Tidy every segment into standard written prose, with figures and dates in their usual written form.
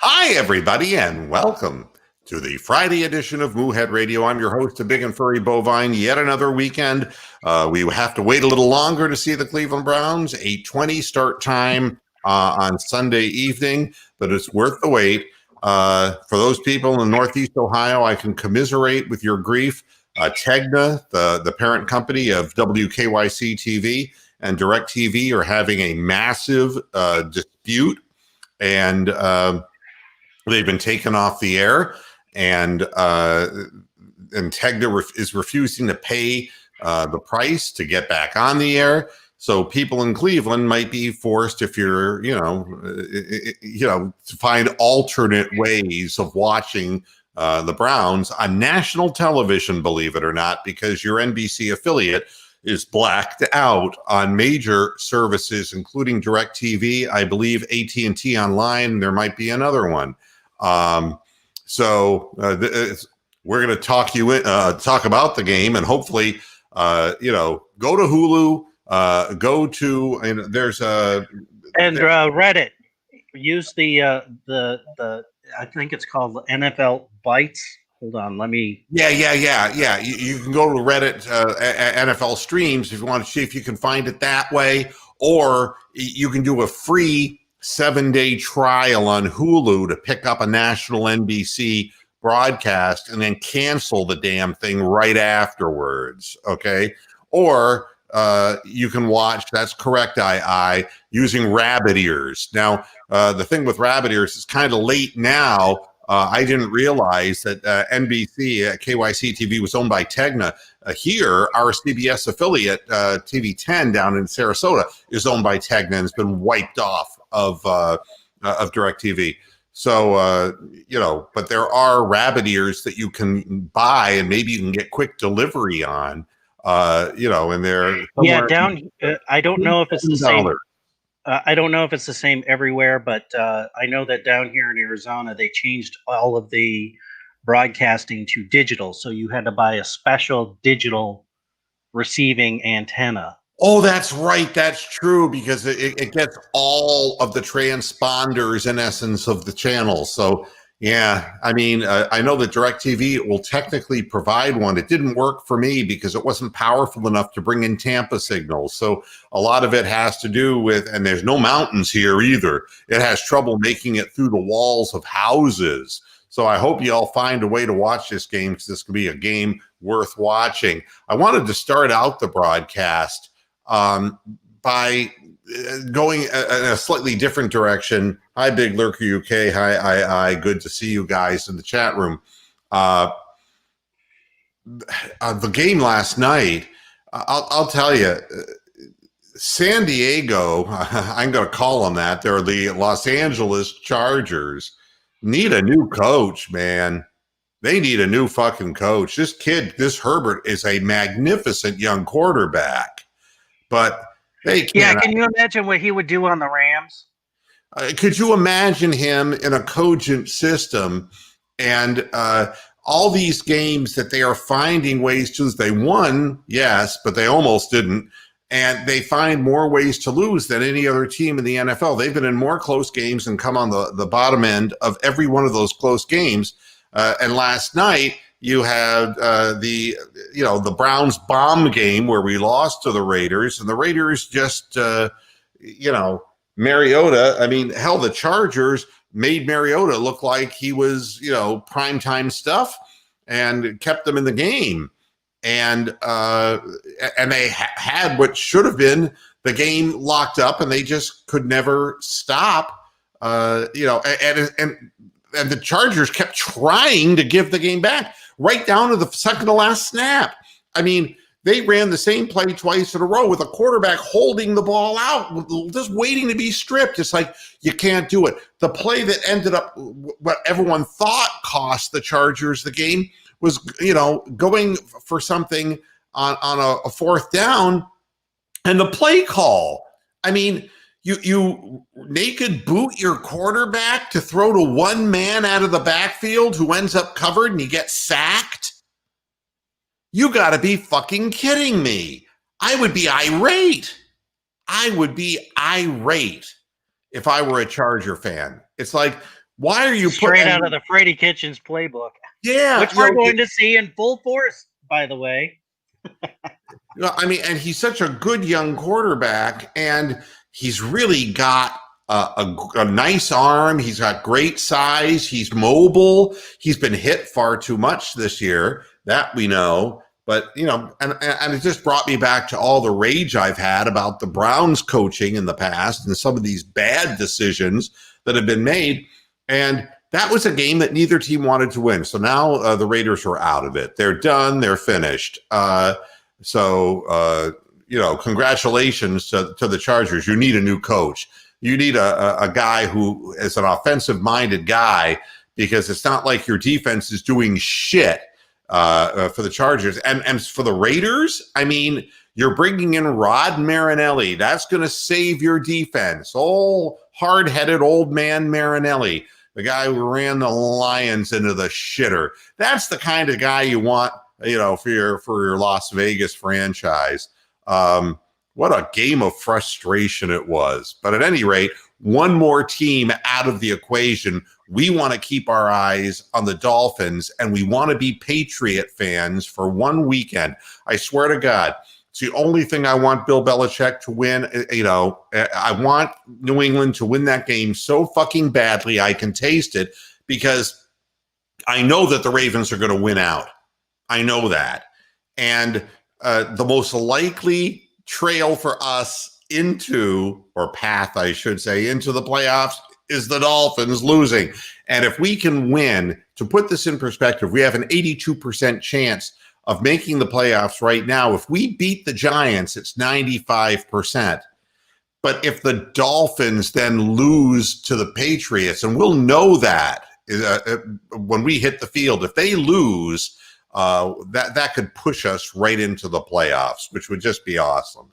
Hi, everybody, and welcome to the Friday edition of Moohead Radio. I'm your host, a big and furry bovine. Yet another weekend. We have to wait a little longer to see the Cleveland Browns. 8:20 start time on Sunday evening, but it's worth the wait. For those people in Northeast Ohio, I can commiserate with your grief. Tegna, the parent company of WKYC TV and DirecTV, are having a massive dispute, and they've been taken off the air, and Tegna is refusing to pay the price to get back on the air. So people in Cleveland might be forced, if you're, to find alternate ways of watching the Browns on national television, believe it or not, because your NBC affiliate is blacked out on major services, including DirecTV, I believe AT&T Online. There might be another one. So we're going to talk about the game, and hopefully, go to Hulu, go to, and there's Reddit. Use the I think it's called NFL Bites. Hold on, let me. Yeah. You can go to Reddit, NFL Streams, if you want to see if you can find it that way, or you can do a free 7-day trial on Hulu to pick up a national NBC broadcast and then cancel the damn thing right afterwards. Okay. Or you can watch, that's correct, using rabbit ears. Now, the thing with rabbit ears is kind of late now. I didn't realize that NBC, KYC TV, was owned by Tegna. Here, our CBS affiliate, TV 10 down in Sarasota, is owned by Tegna and has been wiped off of DirecTV. So, but there are rabbit ears that you can buy, and maybe you can get quick delivery on, and they're down. I don't know if it's the same. I don't know if it's the same everywhere, but I know that down here in Arizona, they changed all of the broadcasting to digital. So you had to buy a special digital receiving antenna. Oh, that's right. That's true, because it gets all of the transponders, in essence, of the channel. So, yeah, I mean, I know that DirecTV will technically provide one. It didn't work for me because it wasn't powerful enough to bring in Tampa signals. So a lot of it has to do with, and there's no mountains here either. It has trouble making it through the walls of houses. So I hope you all find a way to watch this game, because this could be a game worth watching. I wanted to start out the broadcast by going in a slightly different direction. Hi, Big Lurker UK. Hi. Good to see you guys in the chat room. The game last night, I'll tell you, San Diego, I'm going to call them that. They're the Los Angeles Chargers, need a new coach, man. They need a new fucking coach. This Herbert is a magnificent young quarterback. But they can't. Yeah, can you imagine what he would do on the Rams? Could you imagine him in a cogent system, and all these games that they are finding ways to lose? They won, yes, but they almost didn't. And they find more ways to lose than any other team in the NFL. They've been in more close games and come on the bottom end of every one of those close games. And last night, you had the Browns bomb game where we lost to the Raiders, and the Raiders just, Mariota. I mean, hell, the Chargers made Mariota look like he was, primetime stuff, and kept them in the game. And they had what should have been the game locked up, and they just could never stop. And the Chargers kept trying to give the game back, right down to the second to last snap. I mean, they ran the same play twice in a row with a quarterback holding the ball out, just waiting to be stripped. It's like, you can't do it. The play that ended up, what everyone thought cost the Chargers the game, was, going for something on a fourth down, and the play call. I mean, you naked boot your quarterback to throw to one man out of the backfield who ends up covered and he gets sacked? You got to be fucking kidding me. I would be irate. if I were a Charger fan. It's like, Why are you straight out of the Freddie Kitchens playbook? Yeah, which we're going to see in full force, by the way. I mean, and he's such a good young quarterback, and he's really got a nice arm. He's got great size. He's mobile. He's been hit far too much this year, that we know. But, you know, and it just brought me back to all the rage I've had about the Browns coaching in the past and some of these bad decisions that have been made. And that was a game that neither team wanted to win. So now the Raiders are out of it. They're done. They're finished. So, you know, congratulations to the Chargers. You need a new coach. You need a guy who is an offensive-minded guy, because it's not like your defense is doing shit for the Chargers. And for the Raiders, I mean, you're bringing in Rod Marinelli. That's going to save your defense. Old hard-headed old man Marinelli, the guy who ran the Lions into the shitter. That's the kind of guy you want, you know, for your Las Vegas franchise. What a game of frustration it was. But at any rate, one more team out of the equation. We want to keep our eyes on the Dolphins, and we want to be Patriot fans for one weekend. I swear to God, it's the only thing I want Bill Belichick to win. You know, I want New England to win that game so fucking badly I can taste it, because I know that the Ravens are going to win out. I know that. And the most likely trail for us into, or path, I should say, into the playoffs is the Dolphins losing. And if we can win, to put this in perspective, we have an 82% chance of making the playoffs right now. If we beat the Giants, it's 95%. But if the Dolphins then lose to the Patriots, and we'll know that when we hit the field, if they lose, that could push us right into the playoffs, which would just be awesome.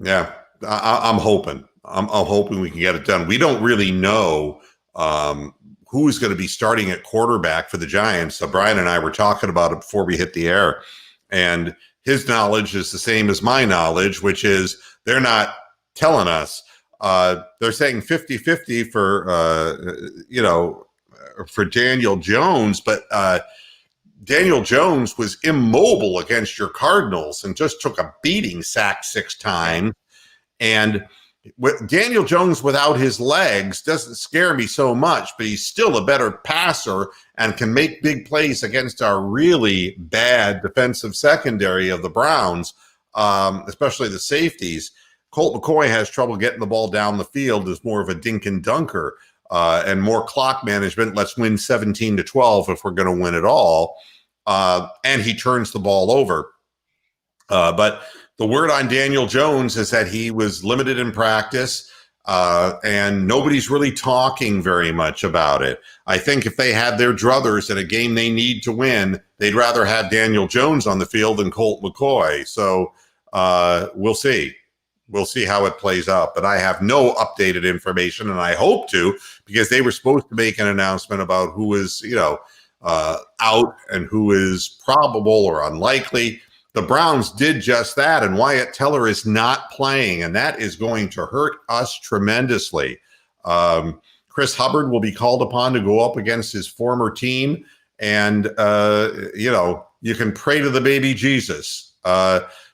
Yeah, I'm hoping. I'm hoping we can get it done. We don't really know who's going to be starting at quarterback for the Giants. So Brian and I were talking about it before we hit the air, and his knowledge is the same as my knowledge, which is they're not telling us. They're saying 50-50 for Daniel Jones, but Daniel Jones was immobile against your Cardinals and just took a beating, sacked 6 times. And Daniel Jones without his legs doesn't scare me so much, but he's still a better passer and can make big plays against our really bad defensive secondary of the Browns, especially the safeties. Colt McCoy has trouble getting the ball down the field, is more of a dink and dunker, and more clock management. Let's win 17-12 if we're going to win it all. And he turns the ball over. But the word on Daniel Jones is that he was limited in practice, and nobody's really talking very much about it. I think if they had their druthers in a game they need to win, they'd rather have Daniel Jones on the field than Colt McCoy. So we'll see. We'll see how it plays out. But I have no updated information, and I hope to, because they were supposed to make an announcement about who is, out and who is probable or unlikely. The Browns did just that, and Wyatt Teller is not playing, and that is going to hurt us tremendously. Chris Hubbard will be called upon to go up against his former team, and, you can pray to the baby Jesus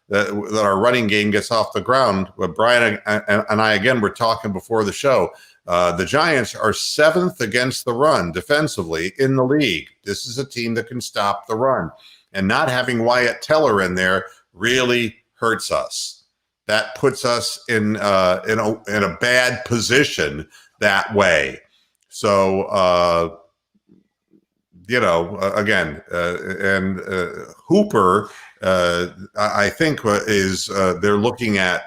that our running game gets off the ground. But Brian and I, again, were talking before the show. The Giants are 7th against the run defensively in the league. This is a team that can stop the run. And not having Wyatt Teller in there really hurts us. That puts us in a bad position that way. So, Hooper, I think they're looking at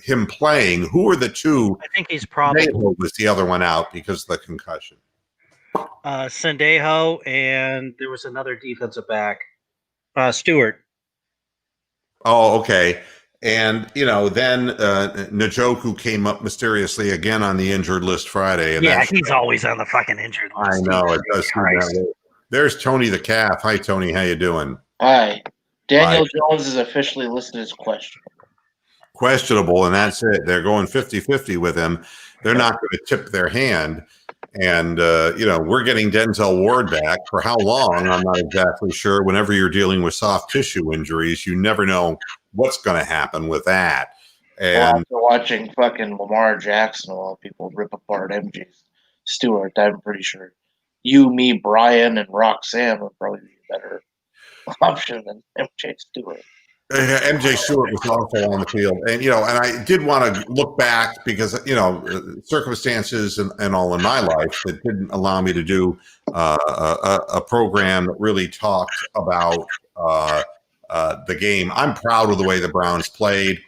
him playing. Who are the two? I think he's probable. Was the other one out because of the concussion? Sendejo, and there was another defensive back. Stewart. Oh, okay. And, then Njoku came up mysteriously again on the injured list Friday. And yeah, he's always on the fucking injured list. I know. It does seem that way. There's Tony the Calf. Hi, Tony. How you doing? Hi. Daniel Jones is officially listed as questionable. questionable, and that's it. They're going 50-50 with him. They're not going to tip their hand. And, we're getting Denzel Ward back. For how long, I'm not exactly sure. Whenever you're dealing with soft tissue injuries, you never know what's going to happen with that. And after watching fucking Lamar Jackson, a lot of people rip apart MJ Stewart. I'm pretty sure you, me, Brian, and Roxanne would probably be a better option than MJ Stewart. MJ Stewart was awful on the field. And, and I did want to look back because, circumstances and all in my life that didn't allow me to do a program that really talked about the game. I'm proud of the way the Browns played.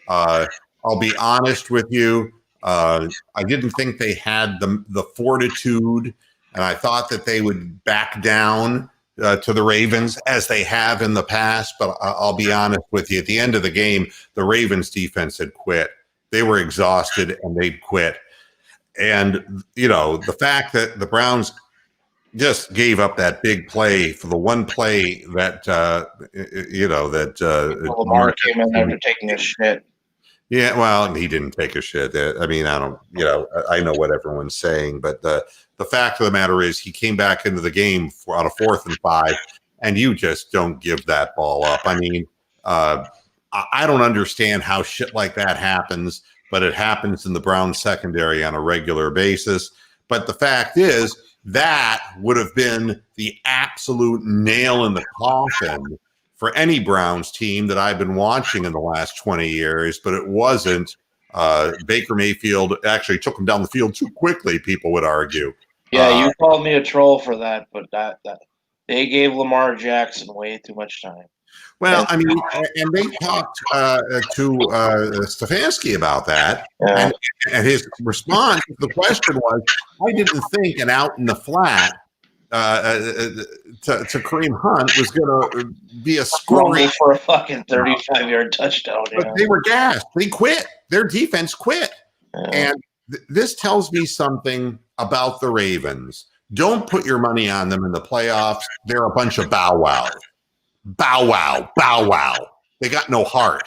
I'll be honest with you. I didn't think they had the fortitude, and I thought that they would back down to the Ravens as they have in the past. But I'll be honest with you. At the end of the game, the Ravens defense had quit. They were exhausted and they'd quit. And, the fact that the Browns just gave up that big play for the one play that, Lamar came in after taking a shit. Yeah, well, he didn't take a shit. I mean, I don't, I know what everyone's saying, but the fact of the matter is he came back into the game on a 4th and 5, and you just don't give that ball up. I mean, I don't understand how shit like that happens, but it happens in the Browns secondary on a regular basis. But the fact is that would have been the absolute nail in the coffin for any Browns team that I've been watching in the last 20 years, but it wasn't. Baker Mayfield actually took him down the field too quickly, people would argue. Yeah, you called me a troll for that, but that they gave Lamar Jackson way too much time. Well, I mean, and they talked to Stefanski about that, and his response, the question was, I didn't think an out in the flat to Kareem Hunt was going to be a scoring for a fucking 35-yard touchdown. But they were gassed. They quit. Their defense quit. And this tells me something about the Ravens. Don't put your money on them in the playoffs. They're a bunch of bow wow. Bow wow. Bow wow. They got no heart.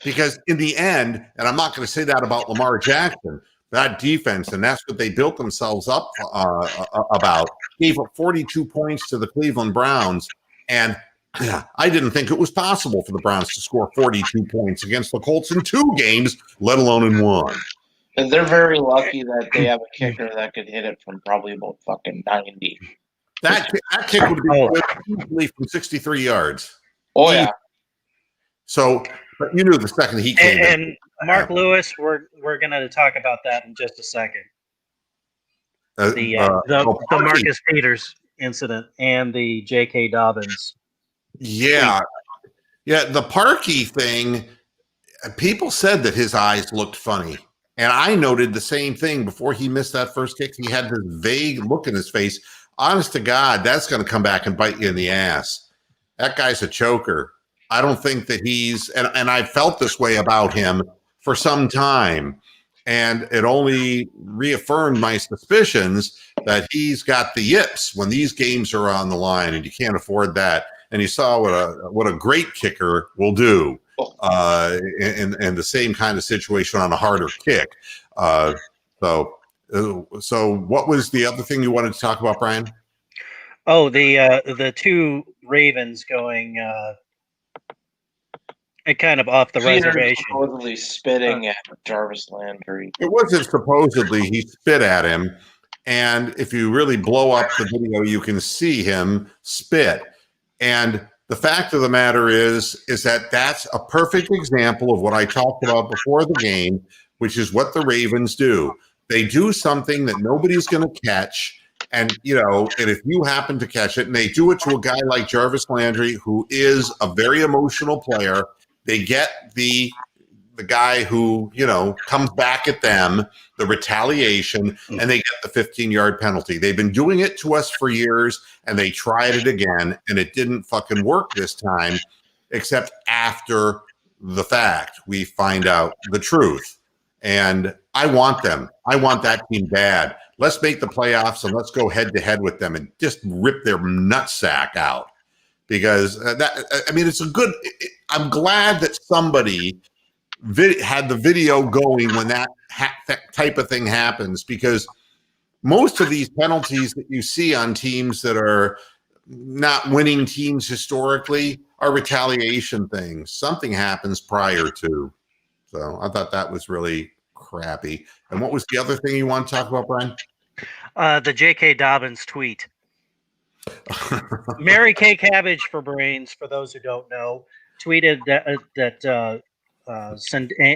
Because in the end, and I'm not going to say that about Lamar Jackson, that defense, and that's what they built themselves up about, gave up 42 points to the Cleveland Browns. And I didn't think it was possible for the Browns to score 42 points against the Colts in 2 games, let alone in 1. And they're very lucky that they have a kicker that could hit it from probably about fucking 90. That kick would be easily from 63 yards. Oh, yeah. So, but you knew the second he came in. And Mark Lewis, we're going to talk about that in just a second. The Marcus Peters incident and the J.K. Dobbins. Yeah. Yeah, the Parkey thing, people said that his eyes looked funny. And I noted the same thing before he missed that first kick. He had this vague look in his face. Honest to God, that's going to come back and bite you in the ass. That guy's a choker. I don't think that he's, and I felt this way about him for some time. And it only reaffirmed my suspicions that he's got the yips when these games are on the line, and you can't afford that. And you saw what a great kicker will do in the same kind of situation on a harder kick. So what was the other thing you wanted to talk about, Brian? Oh, the 2 Ravens going kind of off the reservation. Supposedly spitting at Jarvis Landry. It wasn't supposedly. He spit at him. And if you really blow up the video, you can see him spit. And the fact of the matter is that that's a perfect example of what I talked about before the game, which is what the Ravens do. They do something that nobody's going to catch. And, and if you happen to catch it, and they do it to a guy like Jarvis Landry, who is a very emotional player, they get the guy who, comes back at them, the retaliation, and they get the 15-yard penalty. They've been doing it to us for years, and they tried it again, and it didn't fucking work this time, except after the fact. We find out the truth. And I want them. I want that team bad. Let's make the playoffs, and let's go head-to-head with them and just rip their nutsack out. Because, it's a good – I'm glad that somebody had the video going when that type of thing happens, because most of these penalties that you see on teams that are not winning teams historically are retaliation things. Something happens prior to. So I thought that was really crappy. And what was the other thing you want to talk about, Brian? The J.K. Dobbins tweet. Mary Kay Cabbage for Brains, for those who don't know, tweeted that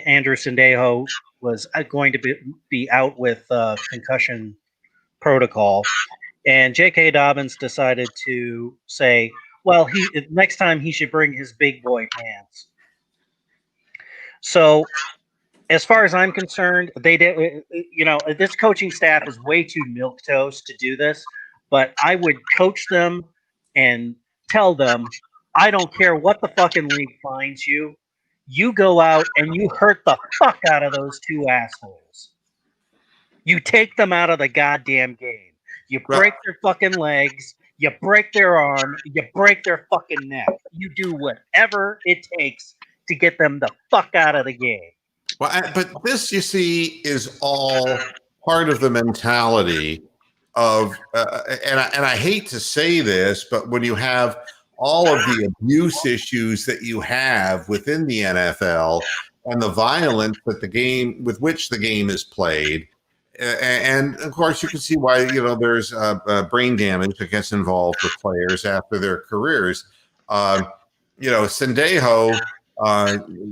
Andrew Sandejo was going to be out with concussion protocol. And J.K. Dobbins decided to say, well, next time he should bring his big boy pants. So, as far as I'm concerned, they did. This coaching staff is way too milquetoast to do this. But I would coach them and tell them, I don't care what the fucking league finds you. You go out and you hurt the fuck out of those two assholes. You take them out of the goddamn game. You break their fucking legs. You break their arm. You break their fucking neck. You do whatever it takes to get them the fuck out of the game. Well, but this, you see, is all part of the mentality of, and I hate to say this, but when you have all of the abuse issues that you have within the NFL and the violence that with which the game is played, and of course you can see why there's brain damage that gets involved with players after their careers. Sandejo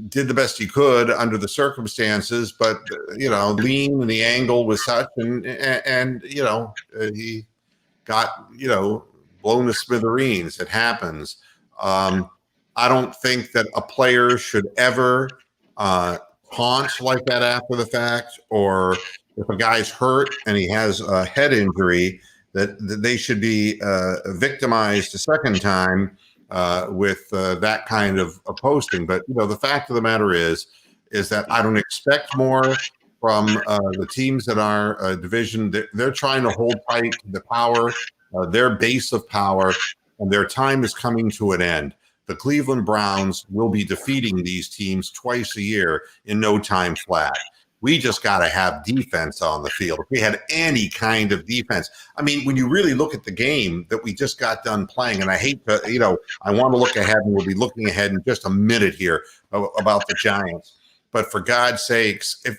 did the best he could under the circumstances, but lean and the angle was such, and he got blown to smithereens. It happens. I don't think that a player should ever taunt like that after the fact, or if a guy's hurt and he has a head injury, that they should be victimized a second time with that kind of a posting. But the fact of the matter is that I don't expect more from the teams in our division. They're trying to hold tight to the power, their base of power, and their time is coming to an end. The Cleveland Browns will be defeating these teams twice a year in no time flat. We just got to have defense on the field. If we had any kind of defense, I mean, when you really look at the game that we just got done playing, and I hate to, I want to look ahead, and we'll be looking ahead in just a minute here about the Giants. But for God's sakes, if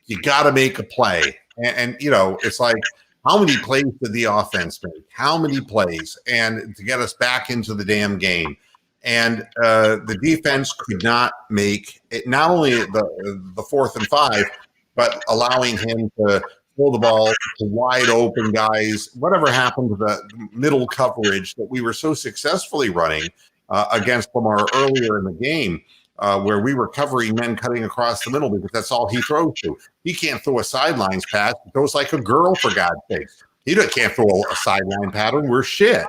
you got to make a play, and it's like, how many plays did the offense make? How many plays, and to get us back into the damn game? And the defense could not make it, not only the 4th and 5, but allowing him to throw the ball to wide open guys. Whatever happened to the middle coverage that we were so successfully running against Lamar earlier in the game, where we were covering men cutting across the middle, because that's all he throws to. He can't throw a sidelines pass. He throws like a girl, for God's sakes. He can't throw a sideline pattern. We're shit.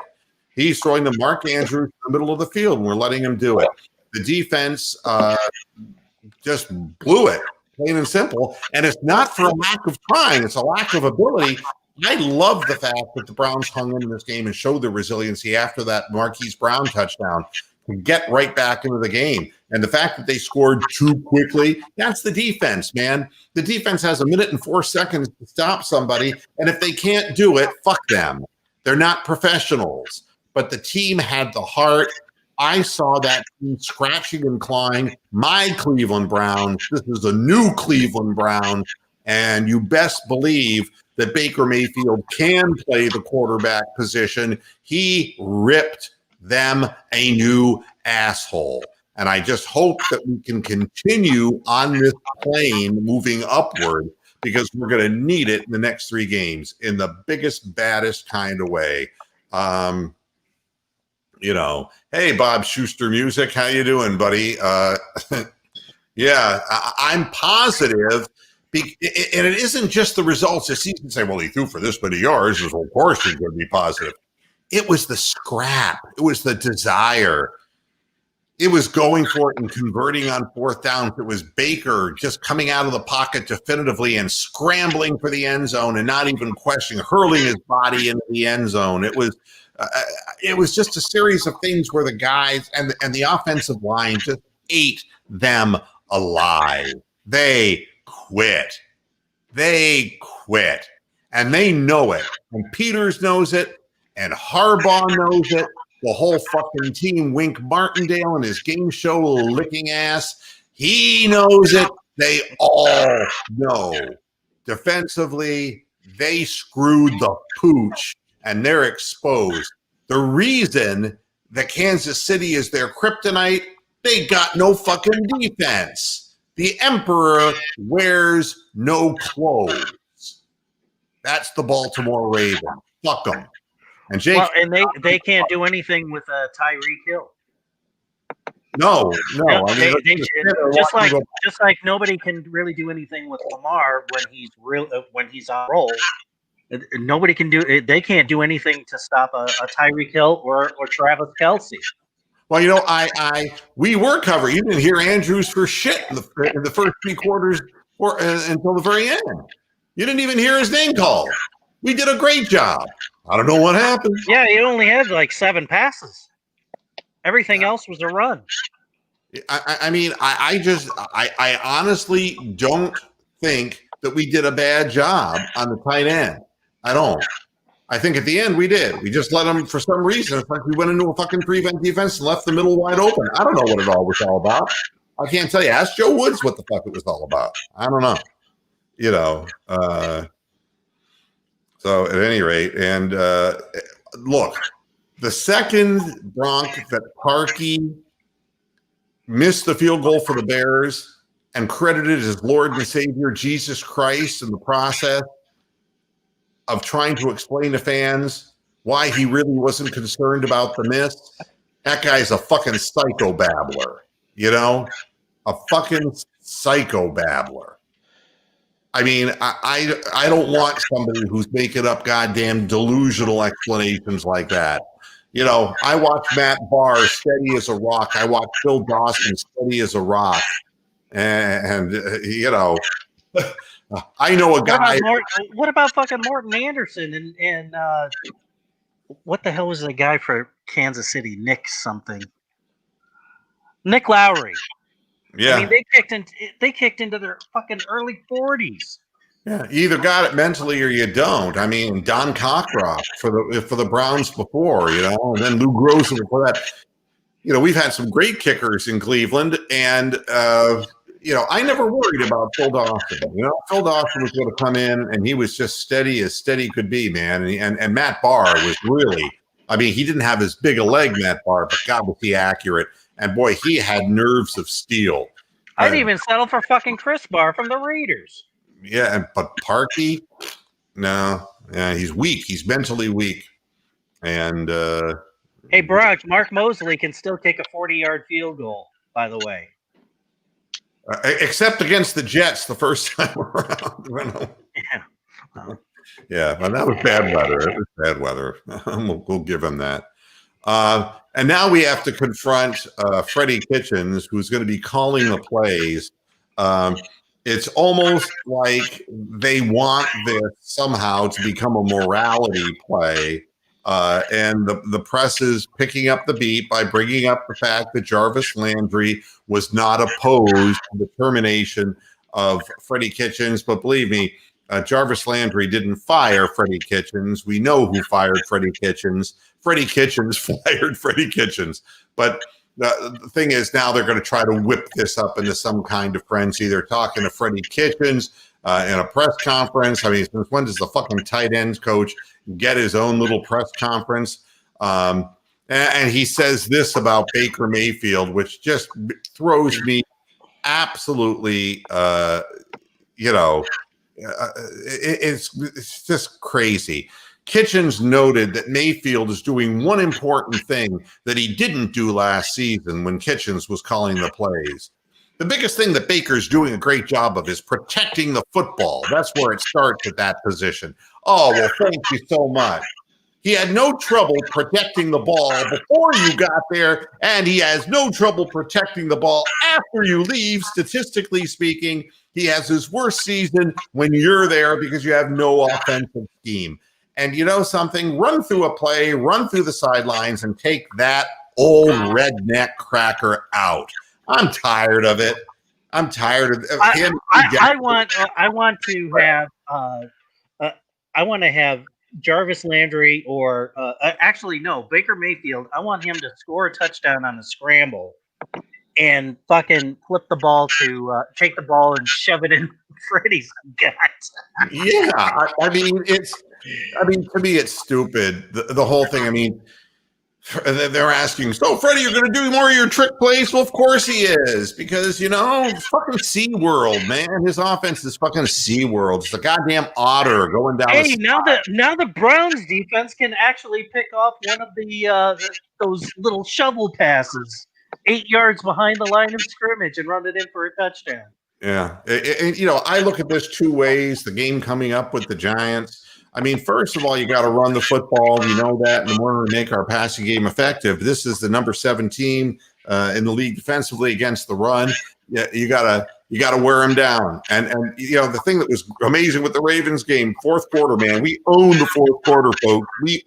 He's throwing to Mark Andrews in the middle of the field, and we're letting him do it. The defense just blew it, plain and simple. And it's not for a lack of trying. It's a lack of ability. I love the fact that the Browns hung in this game and showed their resiliency after that Marquise Brown touchdown to get right back into the game. And the fact that they scored too quickly, that's the defense, man. The defense has 1 minute and 4 seconds to stop somebody. And if they can't do it, fuck them. They're not professionals. But the team had the heart. I saw that team scratching and clawing. My Cleveland Browns, this is a new Cleveland Browns, and you best believe that Baker Mayfield can play the quarterback position. He ripped them a new asshole. And I just hope that we can continue on this plane moving upward, because we're going to need it in the next 3 games in the biggest, baddest kind of way. Hey, Bob Schuster Music, how you doing, buddy? Yeah, I'm positive, and it isn't just the results this season. Say, well, he threw for this many yards, so of course he's going to be positive. It was the scrap. It was the desire. It was going for it and converting on 4th downs. It was Baker just coming out of the pocket definitively and scrambling for the end zone and not even questioning, hurling his body into the end zone. It was just a series of things where the guys and the offensive line just ate them alive. They quit. They quit. And they know it. And Peters knows it. And Harbaugh knows it. The whole fucking team, Wink Martindale and his game show licking ass. He knows it. They all know. Defensively, they screwed the pooch and they're exposed. The reason that Kansas City is their kryptonite, they got no fucking defense. The Emperor wears no clothes. That's the Baltimore Ravens. Fuck them. And Jake, and they can't do anything with Tyreek Hill. No. I mean, just like nobody can really do anything with Lamar when he's on roll. Nobody can do. They can't do anything to stop a Tyreek Hill or Travis Kelce. Well, we were covering. You didn't hear Andrews for shit in the first 3 quarters until the very end. You didn't even hear his name called. We did a great job. I don't know what happened. Yeah, he only had like 7 passes. Everything else was a run. I honestly don't think that we did a bad job on the tight end. I don't. I think at the end we did. We just let them, for some reason, it's like we went into a fucking prevent defense and left the middle wide open. I don't know what it all was all about. I can't tell you. Ask Joe Woods what the fuck it was all about. I don't know. So at any rate, and look, the second Bronc that Parkey missed the field goal for the Bears and credited his Lord and Savior Jesus Christ in the process of trying to explain to fans why he really wasn't concerned about the miss, that guy's a fucking psychobabbler, a fucking psychobabbler. I mean, I don't want somebody who's making up goddamn delusional explanations like that. I watch Matt Barr steady as a rock. I watch Phil Dawson steady as a rock. And I know a guy. What about fucking Morton Anderson and what the hell was the guy for Kansas City? Nick Lowry. Yeah, I mean they kicked into their fucking early 40s. Yeah, you either got it mentally or you don't. I mean, Don Cockroft for the Browns before, and then Lou Groza before that. We've had some great kickers in Cleveland, and I never worried about Phil Dawson. Phil Dawson was going to come in, and he was just steady as steady could be, man. And Matt Barr was really, I mean, he didn't have as big a leg, Matt Barr, but God was he accurate. And boy, he had nerves of steel. I'd even settle for fucking Chris Barr from the Raiders. Yeah, but Parkey, no, yeah, he's weak. He's mentally weak. And hey, Brock, Mark Mosley can still kick a 40-yard field goal, by the way. Except against the Jets the first time around. Yeah. Yeah, but that was bad weather. It was bad weather. We'll give him that. And now we have to confront Freddie Kitchens, who's going to be calling the plays. It's almost like they want this somehow to become a morality play. And the press is picking up the beat by bringing up the fact that Jarvis Landry was not opposed to the termination of Freddie Kitchens. But believe me, Jarvis Landry didn't fire Freddie Kitchens. We know who fired Freddie Kitchens. Freddie Kitchens fired Freddie Kitchens. But the thing is, now they're going to try to whip this up into some kind of frenzy. They're talking to Freddie Kitchens in a press conference. I mean, since when does the fucking tight ends coach get his own little press conference? And he says this about Baker Mayfield, which just throws me absolutely, it's just crazy. Kitchens noted that Mayfield is doing one important thing that he didn't do last season when Kitchens was calling the plays. The biggest thing that Baker's doing a great job of is protecting the football. That's where it starts at that position. Oh, well, thank you so much. He had no trouble protecting the ball before you got there, and he has no trouble protecting the ball after you leave. Statistically speaking, he has his worst season when you're there because you have no offensive scheme. And you know something? Run through a play, run through the sidelines, and take that old redneck cracker out. I'm tired of it. I'm tired of him. I want to have I want to have Jarvis Landry or actually no, Baker Mayfield. I want him to score a touchdown on a scramble and fucking flip the ball to take the ball and shove it in Freddie's gut. Yeah, I mean, to me, it's stupid. The whole thing. I mean, they're asking, so Freddie, you're going to do more of your trick plays? Well, of course he is, because fucking SeaWorld, man. His offense is fucking SeaWorld. It's a goddamn otter going down. Hey, now the Browns defense can actually pick off one of those little shovel passes 8 yards behind the line of scrimmage and run it in for a touchdown. Yeah, and I look at this two ways. The game coming up with the Giants. I mean, first of all, you got to run the football. We know that, and in order to make our passing game effective, this is the number 7 team in the league defensively against the run. Yeah, you gotta wear them down. And the thing that was amazing with the Ravens game, fourth quarter, man, we own the fourth quarter, folks. We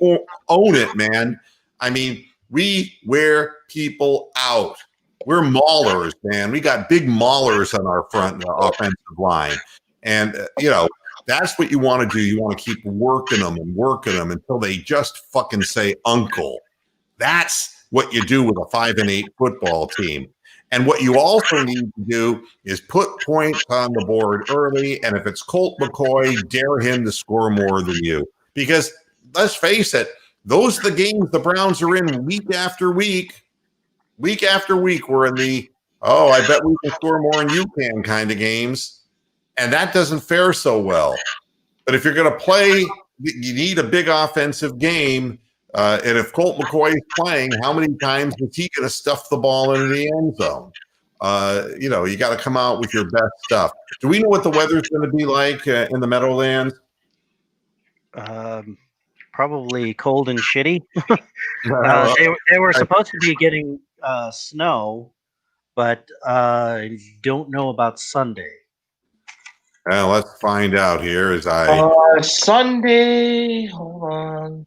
own it, man. I mean, we wear people out. We're maulers, man. We got big maulers on our front offensive line, and that's what you want to do. You want to keep working them until they just fucking say uncle. That's what you do with a 5-8 football team. And what you also need to do is put points on the board early. And if it's Colt McCoy, dare him to score more than you. Because let's face it, those are the games the Browns are in week after week. Week after week, we're in the, I bet we can score more than you can kind of games. And that doesn't fare so well. But if you're going to play, you need a big offensive game. And if Colt McCoy is playing, how many times is he going to stuff the ball into the end zone? You got to come out with your best stuff. Do we know what the weather's going to be like in the Meadowlands? Probably cold and shitty. They were supposed to be getting snow, but I don't know about Sunday. Well, let's find out here Sunday, hold on.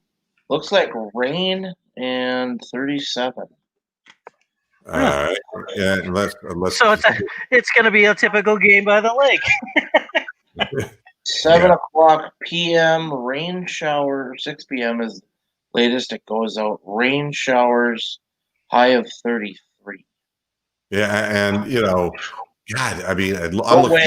Looks like rain and 37. All right. Yeah, let's So it's going to be a typical game by the lake. 7 o'clock p.m. rain shower. 6 p.m. is latest it goes out. Rain showers, high of 33. Yeah, and God, I mean, I'm looking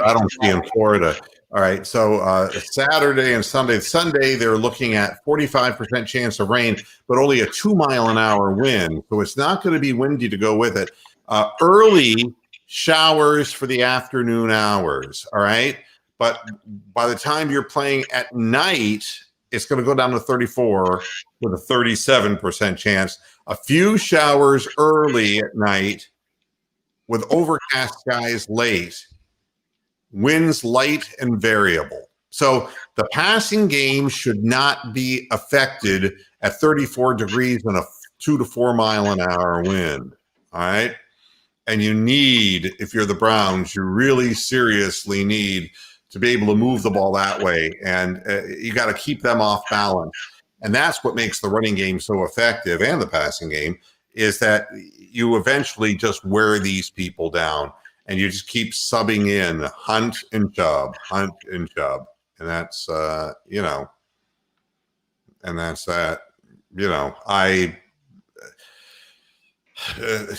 I don't see in Florida. All right, so Saturday and Sunday. Sunday, they're looking at 45% chance of rain, but only a 2-mile-an-hour wind. So it's not going to be windy to go with it. Early showers for the afternoon hours, all right? But by the time you're playing at night, it's going to go down to 34 with a 37% chance. A few showers early at night with overcast skies late. Winds light and variable. So the passing game should not be affected at 34 degrees and a 2 to 4 mile an hour wind. All right. And you need, if you're the Browns, you really seriously need to be able to move the ball that way. And you got to keep them off balance. And that's what makes the running game so effective, and the passing game, is that you eventually just wear these people down. And you just keep subbing in Hunt and Chubb. And that's, and that's that.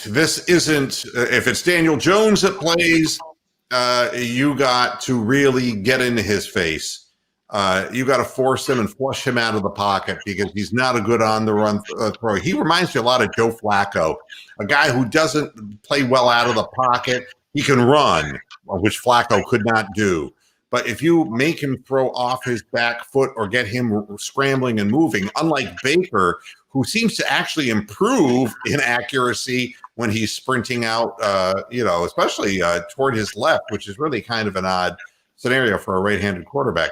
This isn't, if it's Daniel Jones that plays, you got to really get into his face. You got to force him and flush him out of the pocket, because he's not a good on the run throw. He reminds me a lot of Joe Flacco, a guy who doesn't play well out of the pocket. He can run, which Flacco could not do. But if you make him throw off his back foot or get him scrambling and moving, unlike Baker, who seems to actually improve in accuracy when he's sprinting out, especially toward his left, which is really kind of an odd scenario for a right-handed quarterback.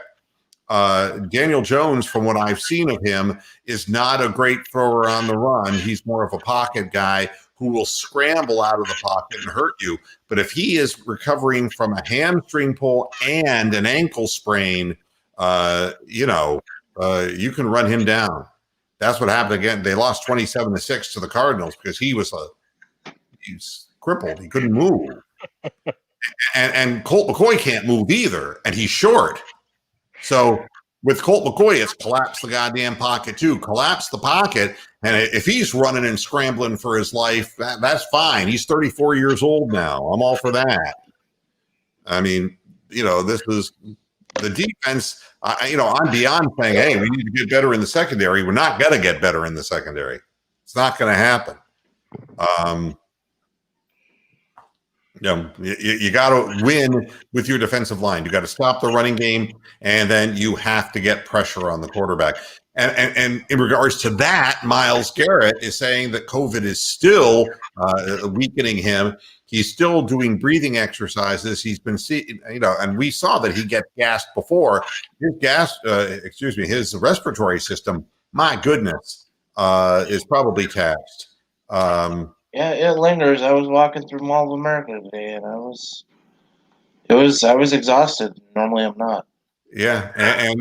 Daniel Jones, from what I've seen of him, is not a great thrower on the run. He's more of a pocket guy who will scramble out of the pocket and hurt you. But if he is recovering from a hamstring pull and an ankle sprain, you can run him down. That's what happened again. They lost 27-6 to the Cardinals because he's crippled. He couldn't move. and Colt McCoy can't move either, and he's short. So with Colt McCoy, it's collapse the goddamn pocket too. Collapse the pocket, and if he's running and scrambling for his life, that's fine. He's 34 years old now. I'm all for that. I mean, this is the defense. I'm beyond saying, hey, we need to get better in the secondary. We're not going to get better in the secondary. It's not going to happen. You got to win with your defensive line. You got to stop the running game, and then you have to get pressure on the quarterback. And in regards to that, Myles Garrett is saying that COVID is still weakening him. He's still doing breathing exercises. He's been seeing, and we saw that he gets gassed before. His respiratory system, my goodness, is probably taxed. Yeah, it lingers. I was walking through Mall of America today, and I was exhausted. Normally, I'm not. Yeah, and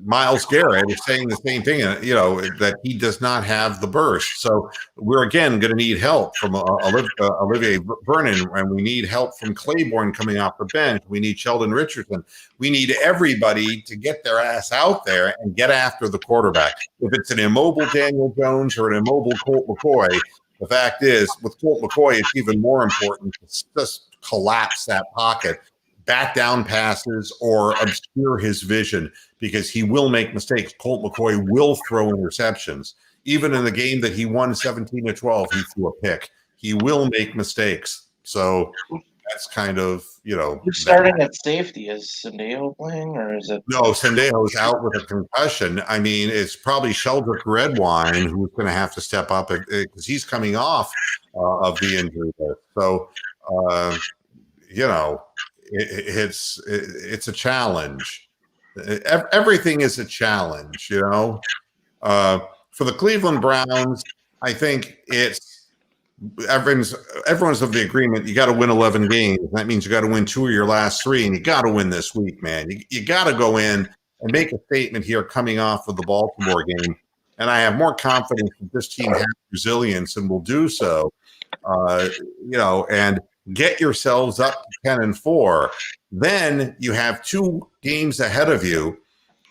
Myles Garrett is saying the same thing. That he does not have the burst. So we're again going to need help from Olivier Vernon, and we need help from Claiborne coming off the bench. We need Sheldon Richardson. We need everybody to get their ass out there and get after the quarterback. If it's an immobile Daniel Jones or an immobile Colt McCoy. The fact is, with Colt McCoy, it's even more important to just collapse that pocket, back down passes, or obscure his vision, because he will make mistakes. Colt McCoy will throw interceptions. Even in the game that he won 17-12, he threw a pick. He will make mistakes. So that's kind of, Who's starting at safety? Is Sendejo playing, or is it? No, Sendejo's out with a concussion. I mean, it's probably Sheldrick Redwine who's going to have to step up because he's coming off of the injury there. So, it's a challenge. Everything is a challenge, For the Cleveland Browns, I think everyone's of the agreement. You got to win 11 games. That means you got to win 2 of your last 3, and you got to win this week, man. You got to go in and make a statement here coming off of the Baltimore game. And I have more confidence that this team has resilience and will do so. And get yourselves up to 10-4. Then you have 2 games ahead of you,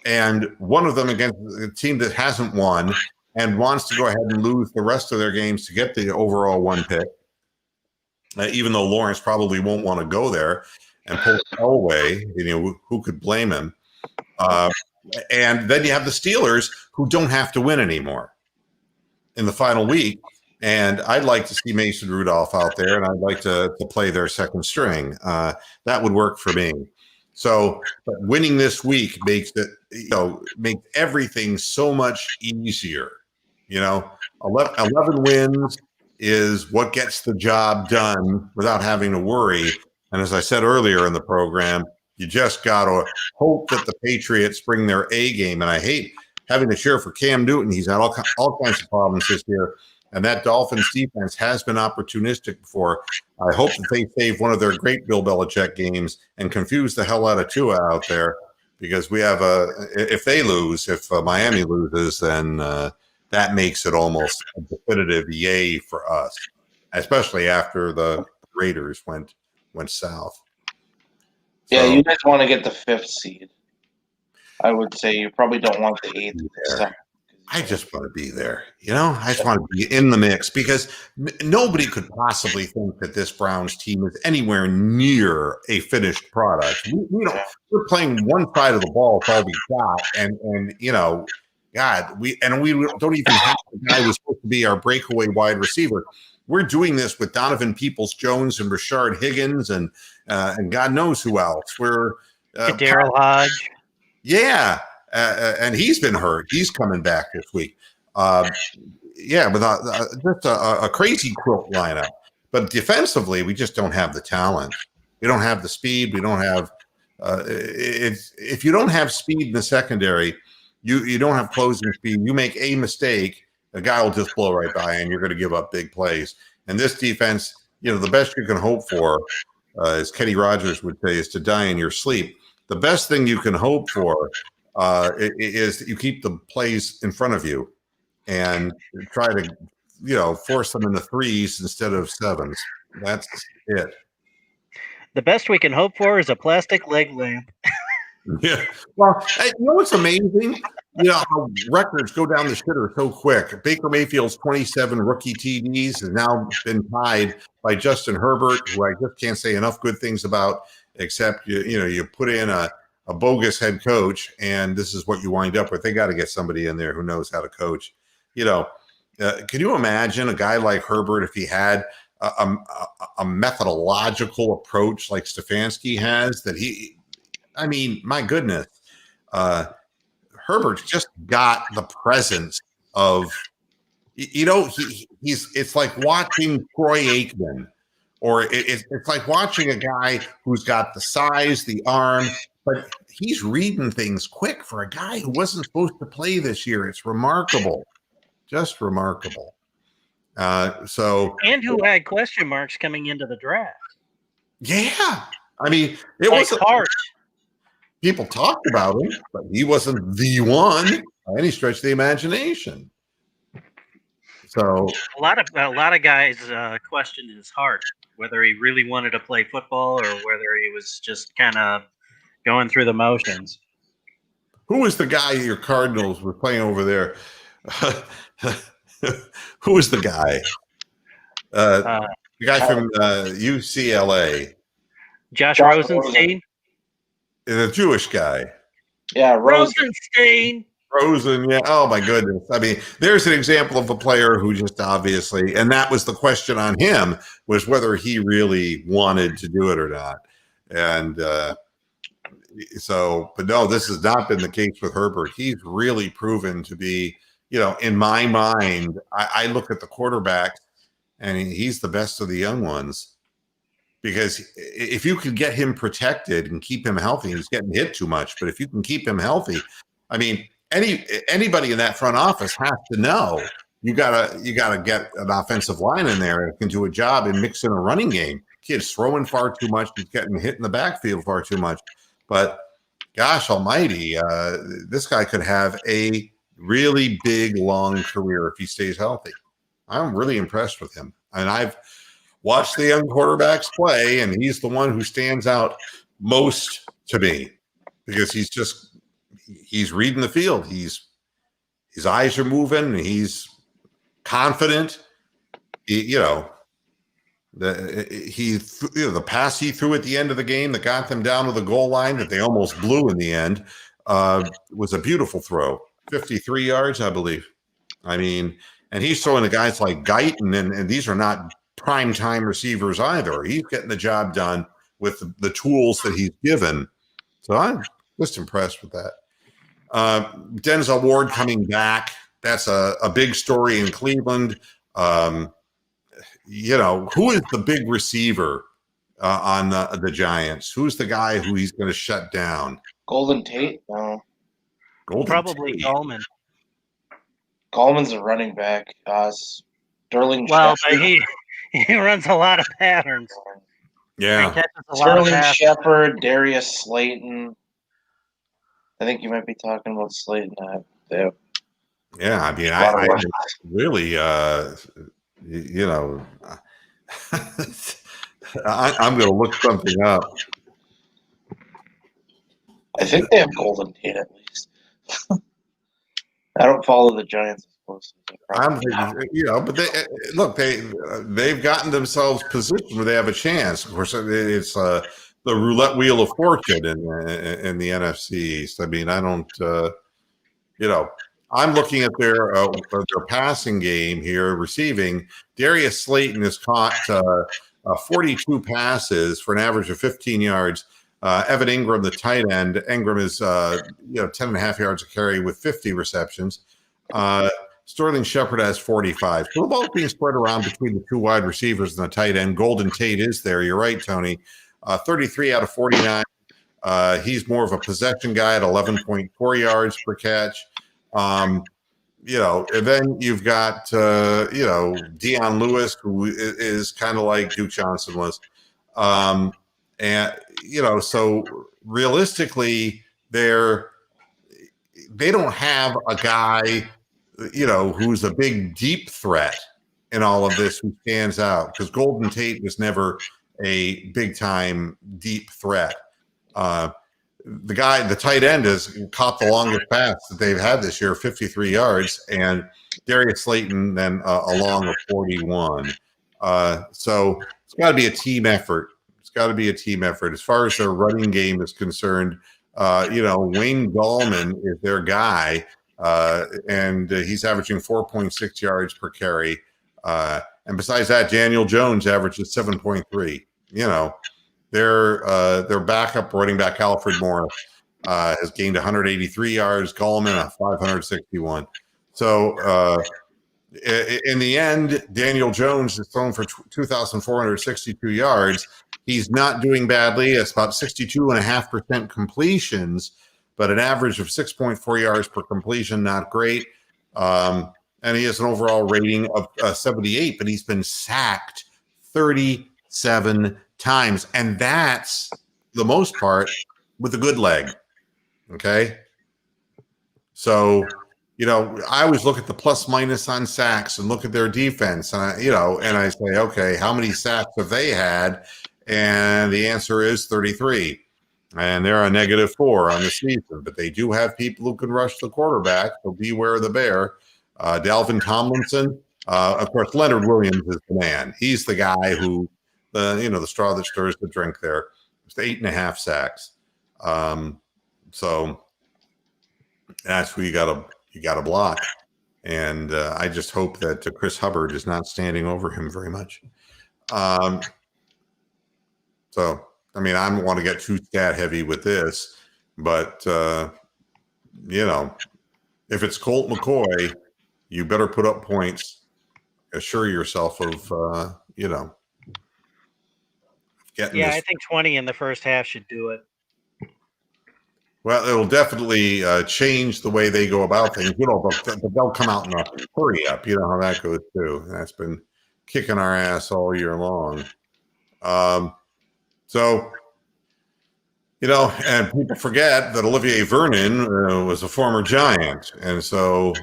and one of them against a team that hasn't won and wants to go ahead and lose the rest of their games to get the overall 1 pick, even though Lawrence probably won't want to go there and pull Elway. Who could blame him? And then you have the Steelers, who don't have to win anymore in the final week. And I'd like to see Mason Rudolph out there, and I'd like to play their second string. That would work for me. So, but winning this week makes everything so much easier. 11 wins is what gets the job done without having to worry. And as I said earlier in the program, you just got to hope that the Patriots bring their A game. And I hate having to cheer for Cam Newton. He's had all kinds of problems this year. And that Dolphins defense has been opportunistic before. I hope that they save one of their great Bill Belichick games and confuse the hell out of Tua out there, because we have if Miami loses, then that makes it almost a definitive yay for us, especially after the Raiders went south. Yeah, you guys want to get the 5th seed. I would say you probably don't want the 8th. I just want to be there. I just want to be in the mix, because nobody could possibly think that this Browns team is anywhere near a finished product. We're playing one side of the ball. It's all we got. And God, we don't even have the guy who's supposed to be our breakaway wide receiver. We're doing this with Donovan Peoples-Jones and Rashard Higgins and God knows who else. We're Daryl Hodge. Yeah. And he's been hurt. He's coming back this week. With just a crazy quilt lineup. But defensively, we just don't have the talent. We don't have the speed. We don't have if you don't have speed in the secondary, you don't have closing speed. You make a mistake, a guy will just blow right by, and you're going to give up big plays. And this defense, the best you can hope for, as Kenny Rogers would say, is to die in your sleep. The best thing you can hope for is that you keep the plays in front of you and try to, force them into 3s instead of 7s. That's it. The best we can hope for is a plastic leg lamp. Yeah. Well, you know what's amazing? You know how records go down the shitter so quick. Baker Mayfield's 27 rookie TDs has now been tied by Justin Herbert, who I just can't say enough good things about, except you put in a bogus head coach, and this is what you wind up with. They got to get somebody in there who knows how to coach. Can you imagine a guy like Herbert if he had a methodological approach like Stefanski has? I mean, my goodness, Herbert's just got the presence of, it's like watching Troy Aikman, or it's like watching a guy who's got the size, the arm, but he's reading things quick for a guy who wasn't supposed to play this year. It's remarkable, just remarkable. And who had question marks coming into the draft. Yeah. I mean, it like wasn't Hart. People talked about him, but he wasn't the one by any stretch of the imagination. So a lot of guys questioned his heart, whether he really wanted to play football or whether he was just kind of going through the motions. Who was the guy your Cardinals were playing over there? Who was the guy? The guy from UCLA. Josh Rosenstein. The Jewish guy. Yeah, Rosenstein. Rosen, yeah. Oh my goodness. I mean, there's an example of a player who just obviously, and that was the question on him, was whether he really wanted to do it or not. And but no, this has not been the case with Herbert. He's really proven to be, in my mind, I look at the quarterbacks and he's the best of the young ones. Because if you can get him protected and keep him healthy, he's getting hit too much. But if you can keep him healthy, I mean, anybody in that front office has to know you gotta get an offensive line in there that can do a job and mix in a running game. Kid's throwing far too much, he's getting hit in the backfield far too much. But gosh almighty, this guy could have a really big, long career if he stays healthy. I'm really impressed with him. And I've watched the young quarterbacks play, and he's the one who stands out most to me because he's reading the field. His eyes are moving. He's confident. The pass he threw at the end of the game that got them down to the goal line that they almost blew in the end was a beautiful throw, 53 yards, I believe. I mean, and he's throwing to guys like Guyton, and these are not prime time receivers either. He's getting the job done with the tools that he's given. So I'm just impressed with that. Denzel Ward coming back. That's a big story in Cleveland. Who is the big receiver on the Giants? Who's the guy who he's going to shut down? Golden Tate? No. Probably Tate. Gallman. Gallman's a running back. Sterling Shepard. But he runs a lot of patterns. Yeah. Sterling Shepard, Darius Slayton. I think you might be talking about Slayton. Yeah, I mean, I really, I'm going to look something up. I think they have Golden Tate at least. I don't follow the Giants as closely. I'm thinking, but they've gotten themselves positioned where they have a chance. Of course, it's the roulette wheel of fortune in the NFC East. I mean, I don't, I'm looking at their passing game here, receiving. Darius Slayton has caught 42 passes for an average of 15 yards. Evan Ingram, the tight end. Ingram is 10.5 yards a carry with 50 receptions. Sterling Shepard has 45. So the ball's being spread around between the two wide receivers and the tight end. Golden Tate is there. You're right, Tony. 33 out of 49. He's more of a possession guy at 11.4 yards per catch. And then you've got, Deion Lewis, who is kind of like Duke Johnson was. So realistically, they don't have a guy, who's a big, deep threat in all of this who stands out, because Golden Tate was never a big time deep threat. The tight end, has caught the longest pass that they've had this year, 53 yards, and Darius Slayton then along with 41. So it's got to be a team effort. It's got to be a team effort. As far as their running game is concerned, Wayne Gallman is their guy, and he's averaging 4.6 yards per carry. And besides that, Daniel Jones averages 7.3. Their backup running back Alfred Morris has gained 183 yards. Gallman 561. So in the end, Daniel Jones is thrown for 2,462 yards. He's not doing badly. It's about 62.5% completions, but an average of 6.4 yards per completion, not great. And he has an overall rating of 78, but he's been sacked 37 times. And that's the most part with a good leg. Okay. So, I always look at the plus minus on sacks and look at their defense. And I say, okay, how many sacks have they had? And the answer is 33. And they're a -4 on the season, but they do have people who can rush the quarterback. So beware the bear. Dalvin Tomlinson, of course, Leonard Williams is the man. He's the guy who, the straw that stirs the drink there. It's 8.5 sacks. So that's who you got to block. And I just hope that Chris Hubbard is not standing over him very much. So, I don't want to get too stat heavy with this, but, if it's Colt McCoy, you better put up points. Assure yourself of, getting this. I think 20 in the first half should do it. Well, it will definitely change the way they go about things. But they'll come out in a hurry up. You know how that goes too. That's been kicking our ass all year long. So, and people forget that Olivier Vernon was a former Giant. And so,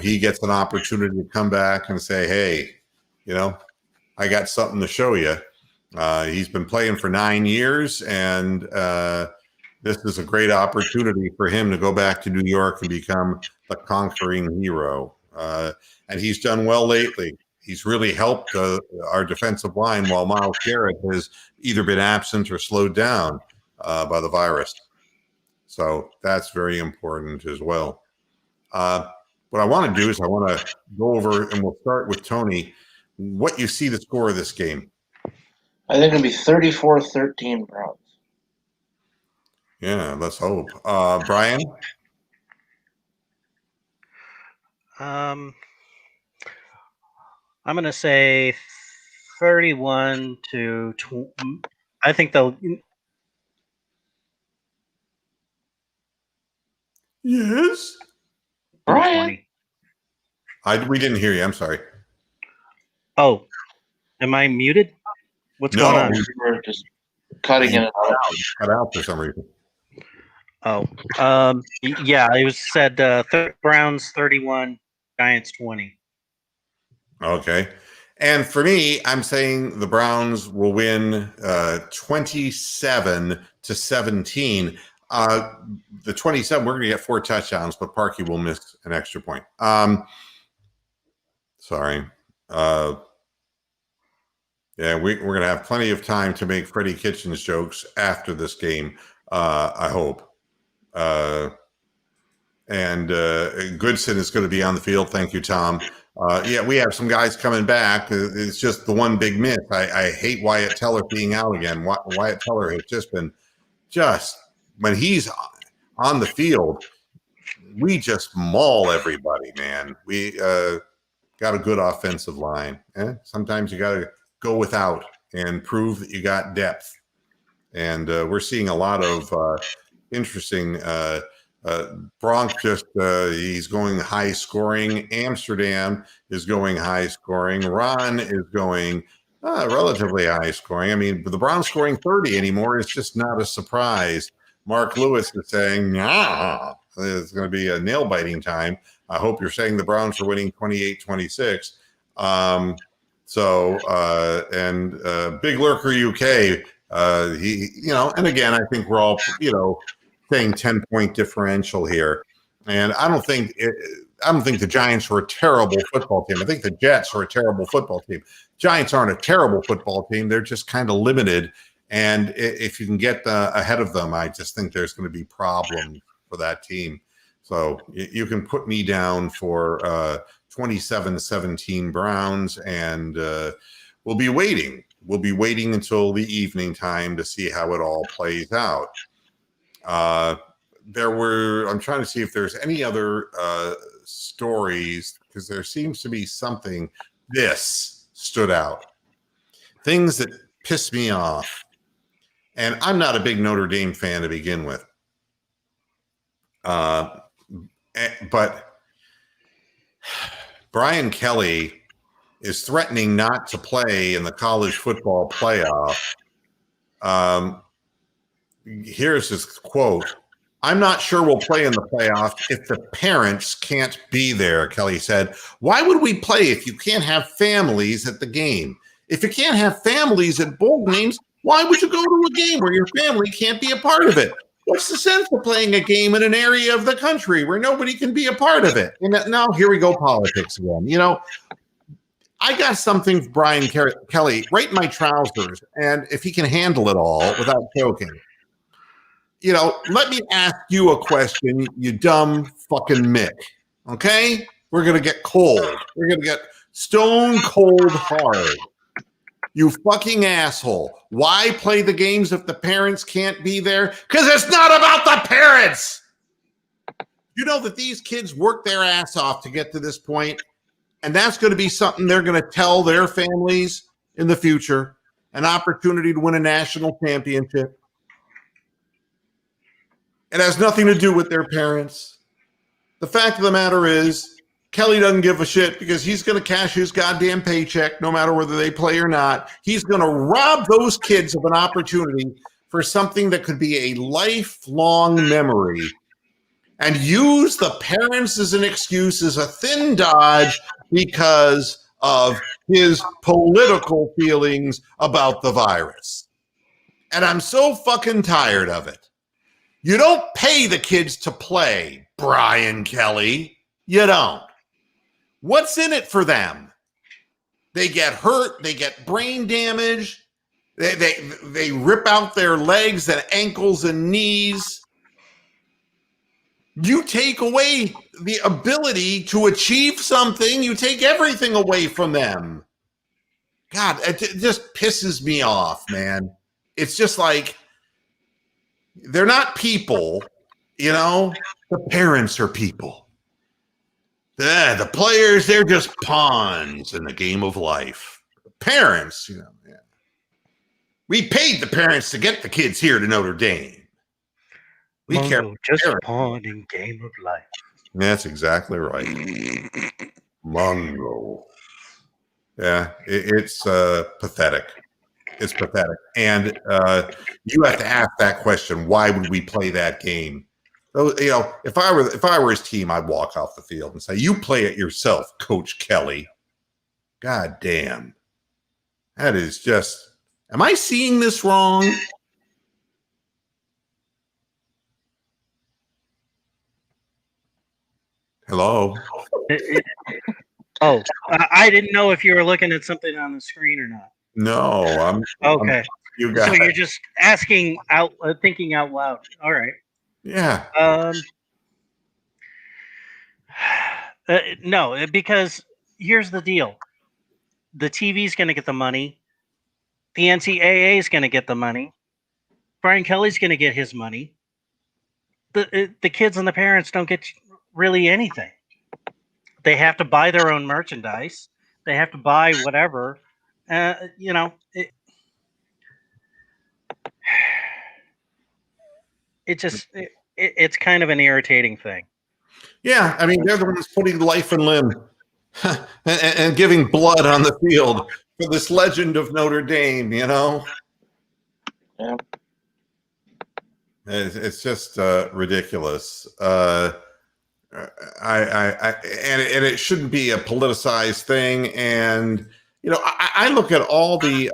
he gets an opportunity to come back and say, hey, I got something to show you. He's been playing for 9 years, and this is a great opportunity for him to go back to New York and become the conquering hero. And he's done well lately. He's really helped our defensive line while Myles Garrett has either been absent or slowed down by the virus. So that's very important as well. What I want to do is I want to go over, and we'll start with Tony, what you see the score of this game. I think it'll be 34-13 Browns. Yeah, let's hope. Brian? I'm going to say 31 to 20. I think they'll. Yes. Brian? We didn't hear you. I'm sorry. Oh, am I muted? What's going on? We were just cutting in and out. Cut out for some reason. Oh, it was said Browns 31, Giants 20. Okay. And for me, I'm saying the Browns will win 27-17. The 27, we're going to get 4 touchdowns, but Parkey will miss an extra point. Sorry. We're going to have plenty of time to make Freddie Kitchens jokes after this game, I hope. And Goodson is going to be on the field. Thank you, Tom. We have some guys coming back. It's just the one big miss. I hate Wyatt Teller being out again. Wyatt Teller has just been when he's on the field, we just maul everybody, man. We got a good offensive line. Sometimes you got to go without and prove that you got depth. And we're seeing a lot of interesting Bronx he's going high scoring. Amsterdam is going high scoring. Ron is going relatively high scoring. The Browns scoring 30 anymore is just not a surprise. Mark Lewis is saying, it's going to be a nail biting time. I hope you're saying the Browns are winning 28-26. So, Big Lurker UK, he, and again, I think we're all, saying 10-point differential here. And I don't think the Giants are a terrible football team. I think the Jets are a terrible football team. Giants aren't a terrible football team. They're just kind of limited. And if you can get ahead of them, I just think there's going to be problems for that team. So you can put me down for 27-17 Browns, and we'll be waiting. We'll be waiting until the evening time to see how it all plays out. I'm trying to see if there's any other stories, because there seems to be something. This stood out. Things that piss me off. And I'm not a big Notre Dame fan to begin with. But Brian Kelly is threatening not to play in the college football playoff. Here's his quote. "I'm not sure we'll play in the playoff if the parents can't be there," Kelly said. "Why would we play if you can't have families at the game? If you can't have families at bowl games, why would you go to a game where your family can't be a part of it? What's the sense of playing a game in an area of the country where nobody can be a part of it?" And now here we go, politics again. I got something for Brian Kelly right in my trousers, and if he can handle it all without choking. Let me ask you a question, you dumb fucking Mick. Okay? We're going to get cold. We're going to get stone cold hard. You fucking asshole. Why play the games if the parents can't be there? Because it's not about the parents. You know that these kids work their ass off to get to this point, and that's going to be something they're going to tell their families in the future, an opportunity to win a national championship. It has nothing to do with their parents. The fact of the matter is, Kelly doesn't give a shit because he's going to cash his goddamn paycheck no matter whether they play or not. He's going to rob those kids of an opportunity for something that could be a lifelong memory and use the parents as an excuse, as a thin dodge because of his political feelings about the virus. And I'm so fucking tired of it. You don't pay the kids to play, Brian Kelly. You don't. What's in it for them? They get hurt. They get brain damage. They rip out their legs and ankles and knees. You take away the ability to achieve something. You take everything away from them. God, it just pisses me off, man. It's just like, they're not people, The parents are people. The players, they're just pawns in the game of life. The parents, yeah. We paid the parents to get the kids here to Notre Dame. We Mongo, just a pawn in game of life. That's exactly right. Mongo. Yeah, it's pathetic. It's pathetic. And you have to ask that question, why would we play that game? If I were his team, I'd walk off the field and say, "You play it yourself, Coach Kelly." God damn. That is just, am I seeing this wrong? Hello? I didn't know if you were looking at something on the screen or not. No, I'm okay. You got so you're just asking out, thinking out loud. All right. Yeah. No, because here's the deal. The TV's going to get the money. The NCAA is going to get the money. Brian Kelly's going to get his money. The kids and the parents don't get really anything. They have to buy their own merchandise. They have to buy whatever. It's kind of an irritating thing. Yeah, I mean, they're the ones putting life and limb and giving blood on the field for this legend of Notre Dame, Yeah. It's just ridiculous. And it shouldn't be a politicized thing. And I look at all the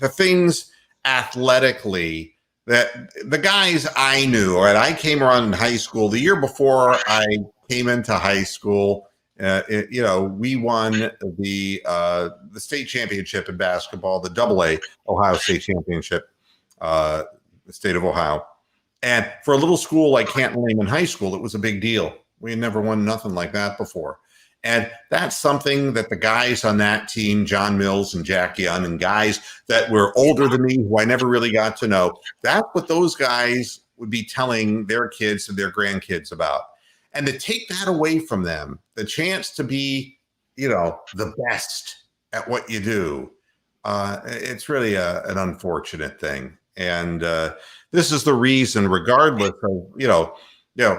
things athletically that the guys I knew, right? I came around in high school the year before I came into high school. We won the state championship in basketball, the AA Ohio State Championship, the state of Ohio. And for a little school like Canton Lehman High School, it was a big deal. We had never won nothing like that before. And that's something that the guys on that team, John Mills and Jack Young, and guys that were older than me, who I never really got to know, that's what those guys would be telling their kids and their grandkids about. And to take that away from them, the chance to be, the best at what you do, it's really an unfortunate thing. And this is the reason, regardless of,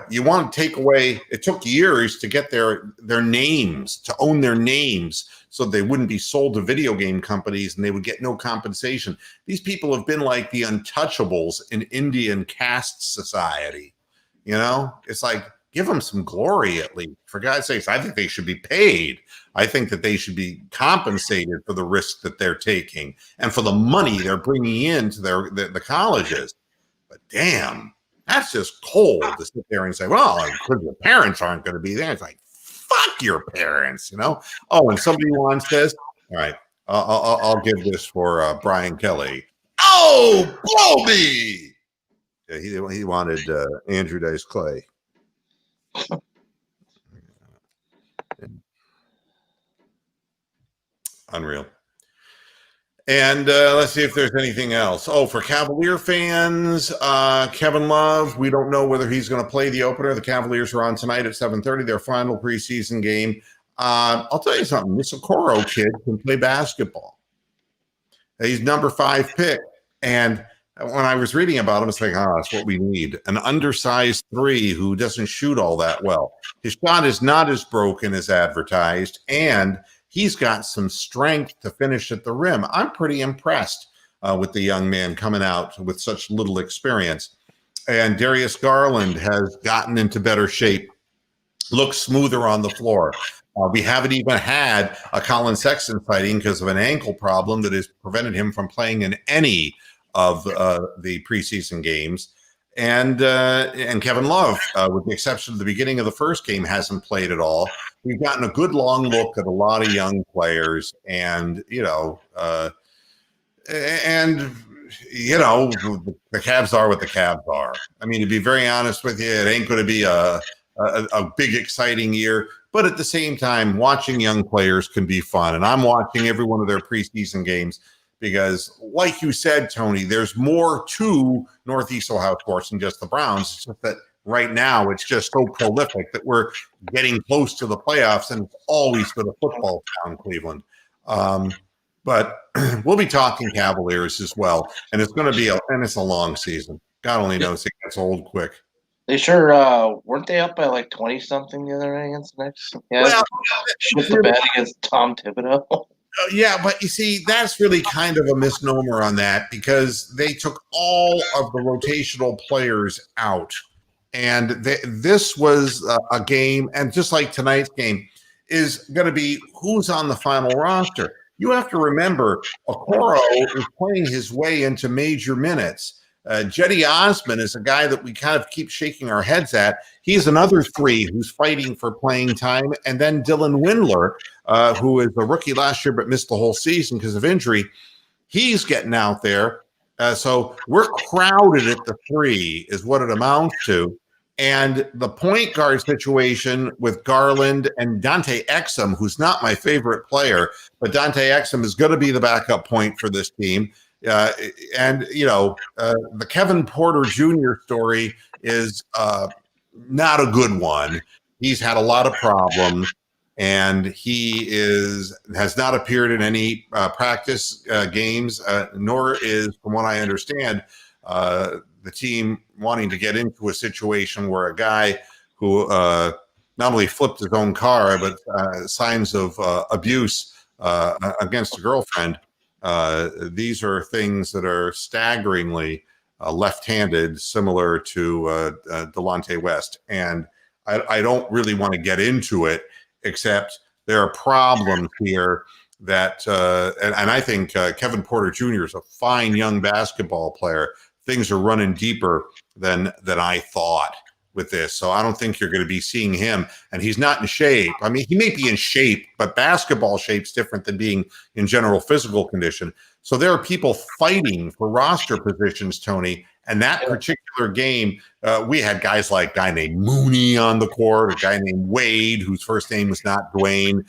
you want to take away, it took years to get their names, to own their names, so they wouldn't be sold to video game companies and they would get no compensation. These people have been like the untouchables in Indian caste society. It's like, give them some glory at least. For God's sakes, I think they should be paid. I think that they should be compensated for the risk that they're taking and for the money they're bringing into the colleges. But damn, that's just cold to sit there and say, well, because your parents aren't going to be there. It's like, fuck your parents, Oh, and somebody wants this. All right, I'll give this for Brian Kelly. Oh, blow me! Yeah, he wanted Andrew Dice Clay. Unreal. And let's see if there's anything else. Oh, for Cavalier fans, Kevin Love, we don't know whether he's going to play the opener. The Cavaliers are on tonight at 7:30, their final preseason game. I'll tell you something. This Okoro kid can play basketball. He's number 5 pick. And when I was reading about him, it's like, that's what we need. An undersized 3 who doesn't shoot all that well. His shot is not as broken as advertised, and he's got some strength to finish at the rim. I'm pretty impressed with the young man coming out with such little experience. And Darius Garland has gotten into better shape, looks smoother on the floor. We haven't even had a Colin Sexton sighting because of an ankle problem that has prevented him from playing in any of the preseason games. And Kevin Love, with the exception of the beginning of the first game, hasn't played at all. We've gotten a good long look at a lot of young players, and the Cavs are what the Cavs are. I mean, to be very honest with you, it ain't going to be a big exciting year, but at the same time, watching young players can be fun, and I'm watching every one of their preseason games. Because, like you said, Tony, there's more to Northeast Ohio sports than just the Browns. It's just that right now it's just so prolific that we're getting close to the playoffs, and it's always been a football town, Cleveland. But we'll be talking Cavaliers as well, and it's going to be it's a long season. God only knows it gets old quick. They sure weren't they up by like 20-something the other night against the Knicks? Yeah, well, shit the bed against Tom Thibodeau. Yeah, but you see, that's really kind of a misnomer on that because they took all of the rotational players out. And this was a game, and just like tonight's game, is going to be who's on the final roster. You have to remember, Okoro is playing his way into major minutes. Jetty Osman is a guy that we kind of keep shaking our heads at. He's another 3 who's fighting for playing time. And then Dylan Windler, who is a rookie last year but missed the whole season because of injury, he's getting out there. So we're crowded at the 3 is what it amounts to. And the point guard situation with Garland and Dante Exum, who's not my favorite player, but Dante Exum is going to be the backup point for this team. The Kevin Porter Jr. story is not a good one. He's had a lot of problems, and he has not appeared in any practice games, nor is, from what I understand, the team wanting to get into a situation where a guy who not only flipped his own car, but signs of abuse against a girlfriend. These are things that are staggeringly left-handed, similar to Delonte West. And I don't really want to get into it, except There are problems here that, and I think Kevin Porter Jr. is a fine young basketball player. Things are running deeper than I thought with this. So I don't think you're going to be seeing him. And he's not in shape. I mean, he may be in shape, but basketball shape's different than being in general physical condition. So there are people fighting for roster positions, Tony. And that particular game, we had guys like a guy named Mooney on the court, a guy named Wade, whose first name was not Dwayne.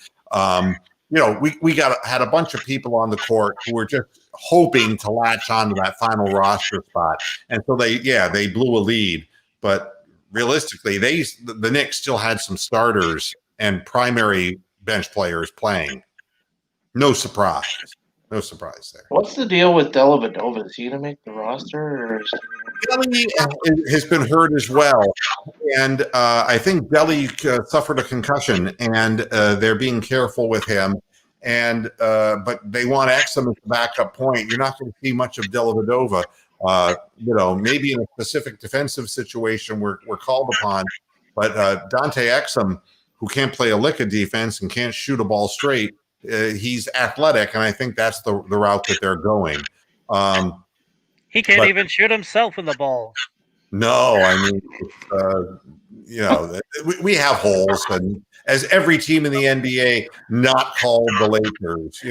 We had a bunch of people on the court who were just hoping to latch onto that final roster spot. And so they blew a lead. But realistically, the Knicks still had some starters and primary bench players playing. No surprise there. What's the deal with Dellavedova? Is he going to make the roster? Or Delly has been hurt as well. And I think Delly suffered a concussion, and they're being careful with him. And but they want Exum as the backup point. You're not going to see much of Dellavedova. Maybe in a specific defensive situation we're called upon. But Dante Exum, who can't play a lick of defense and can't shoot a ball straight, he's athletic, and I think that's the route that they're going. He can't even shoot himself in the ball. No, I mean, we have holes, and as every team in the NBA not called the Lakers,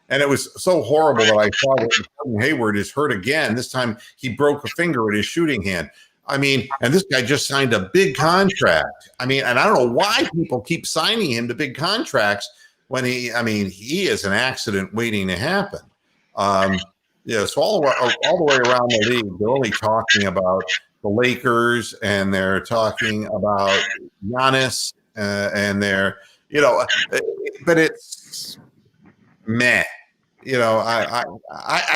and it was so horrible that I saw that Gordon Hayward is hurt again. This time he broke a finger in his shooting hand. I mean, and this guy just signed a big contract. I mean, and I don't know why people keep signing him to big contracts when he is an accident waiting to happen. So all the way around the league, they're only talking about the Lakers, and they're talking about Giannis, and they're, but it's meh. I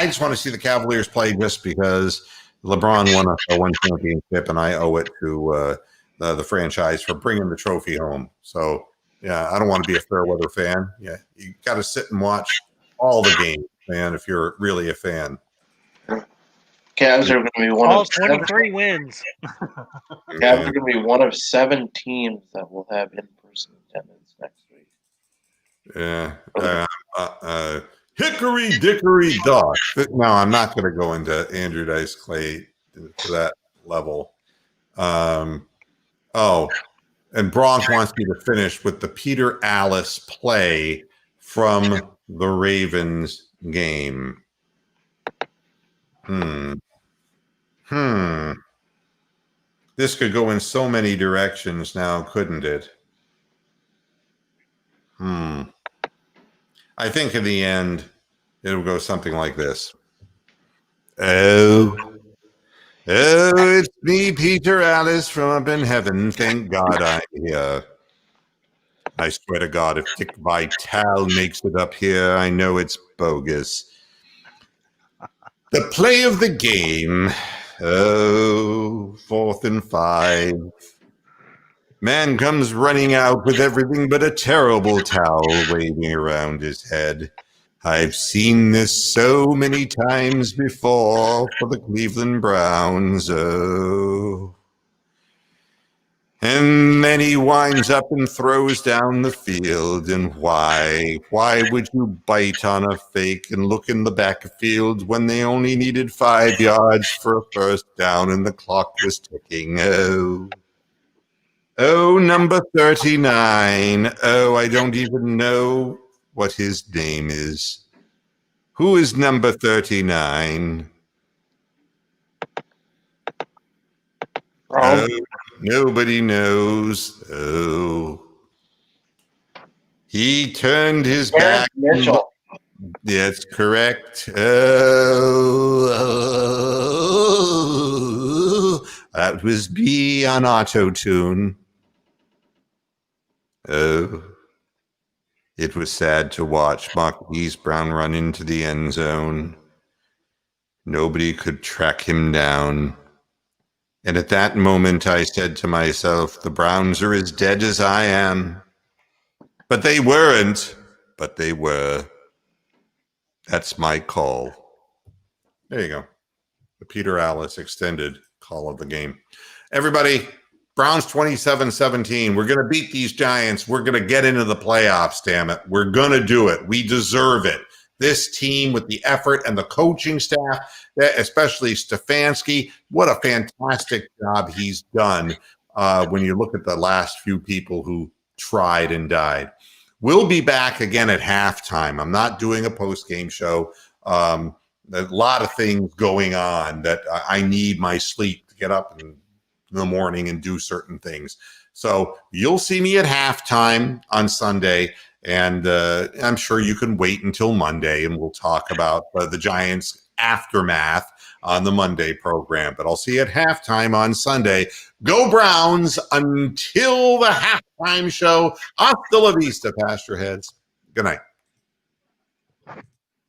just want to see the Cavaliers play just because LeBron won one championship, and I owe it to the franchise for bringing the trophy home. So, yeah, I don't want to be a fair weather fan. Yeah, you got to sit and watch all the games, man, if you're really a fan. Cavs are going to be one all of 23 wins. Cavs are going to be one of 7 teams that will have in-person attendance next week. Yeah. Hickory dickory dock. No, I'm not going to go into Andrew Dice Clay to that level. And Bronk wants me to finish with the Peter Alice play from the Ravens game. This could go in so many directions now, couldn't it? I think in the end, it'll go something like this. Oh, it's me, Peter Alice, from up in heaven. Thank God I'm here. I swear to God, if Dick Vitale makes it up here, I know it's bogus. The play of the game. 4th and 5. Man comes running out with everything but a terrible towel waving around his head. I've seen this so many times before for the Cleveland Browns. Oh. And then he winds up and throws down the field. And why? Why would you bite on a fake and look in the backfield when they only needed 5 yards for a first down and the clock was ticking? Oh, number 39. Oh, I don't even know what his name is. Who is number 39? Oh, nobody knows. Oh. He turned his back. Mitchell. That's correct. Oh, that was me on auto-tune. Oh, it was sad to watch Marquise Brown run into the end zone. Nobody could track him down. And at that moment, I said to myself, the Browns are as dead as I am. But they weren't, but they were. That's my call. There you go. The Peter Alice extended call of the game. Everybody, Browns 27-17. We're going to beat these Giants. We're going to get into the playoffs, damn it. We're going to do it. We deserve it. This team with the effort and the coaching staff, especially Stefanski, what a fantastic job he's done when you look at the last few people who tried and died. We'll be back again at halftime. I'm not doing a post-game show. A lot of things going on that I need my sleep to get up in the morning and do certain things. So you'll see me at halftime on Sunday, and I'm sure you can wait until Monday, and we'll talk about the Giants' aftermath on the Monday program. But I'll see you at halftime on Sunday. Go Browns until the halftime show. Hasta la vista, Pastor Heads. Good night.